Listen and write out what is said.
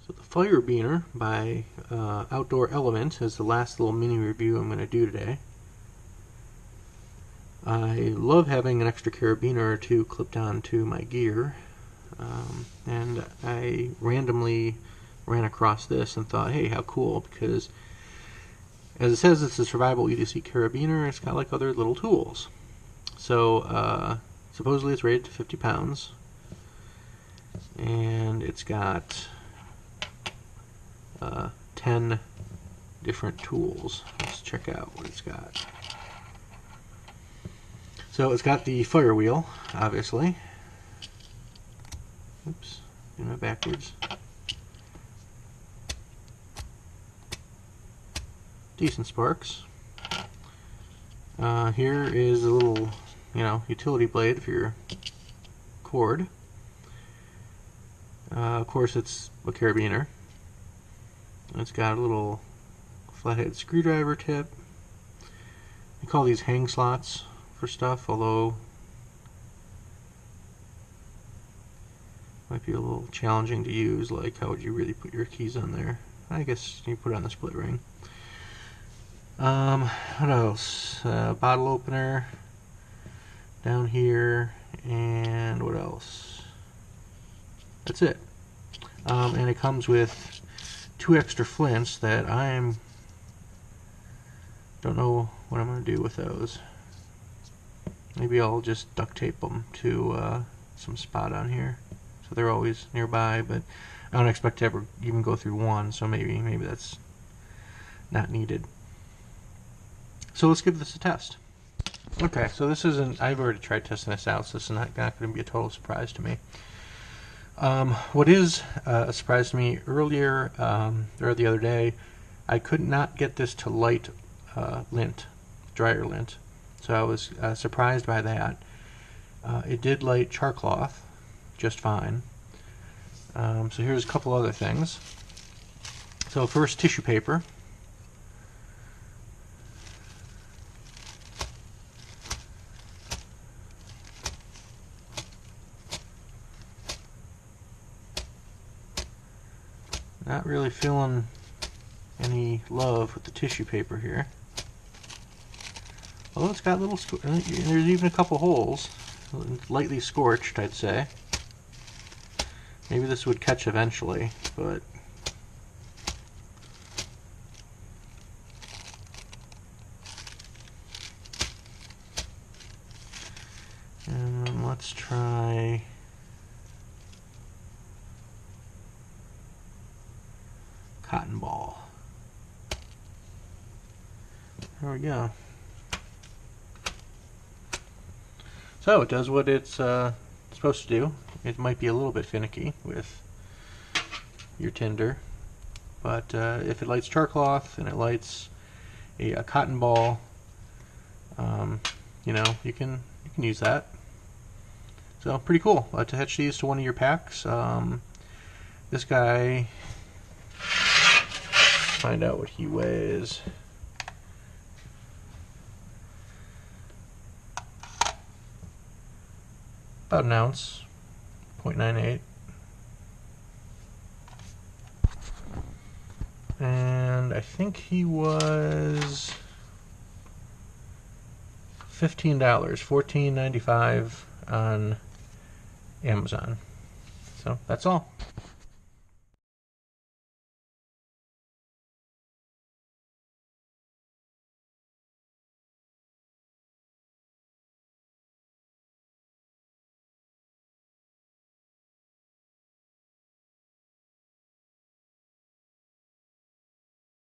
So the Firebiner by Outdoor Element is the last little mini review I'm going to do today. I love having an extra carabiner or two clipped onto my gear, and I randomly ran across this and thought, hey, how cool, because as it says, it's a survival EDC carabiner. It's got like other little tools. So supposedly it's rated to 50 pounds, and it's got 10 different tools. Let's check out what it's got. So it's got the fire wheel, obviously. Oops, doing it backwards. Decent sparks. Here is a little, utility blade for your cord. Of course, it's a carabiner. It's got a little flathead screwdriver tip. We call these hang slots for stuff, although might be a little challenging to use. Like, how would you really put your keys on there? I guess you put it on the split ring. What else? Bottle opener down here, and what else? That's it. And it comes with 2 extra flints that don't know what I'm going to do with those. Maybe I'll just duct tape them to some spot on here, so they're always nearby. But I don't expect to ever even go through one, so maybe that's not needed. So let's give this a test. Okay, so this isn't, I've already tried testing this out, so this is not going to be a total surprise to me. What is a surprise to me, earlier, or the other day, I could not get this to light lint, dryer lint. So I was surprised by that. It did light char cloth just fine. So here's a couple other things. So first, tissue paper. Not really feeling any love with the tissue paper here. Although it's got little, there's even a couple holes, lightly scorched, I'd say. Maybe this would catch eventually, but and let's try cotton ball. There we go. So it does what it's supposed to do. It might be a little bit finicky with your tinder, but if it lights char cloth and it lights a cotton ball, you can use that. So pretty cool. To attach these to one of your packs. This guy, find out what he weighs. About an ounce, 0.98. And I think he was $15, $14.95 on Amazon. So that's all.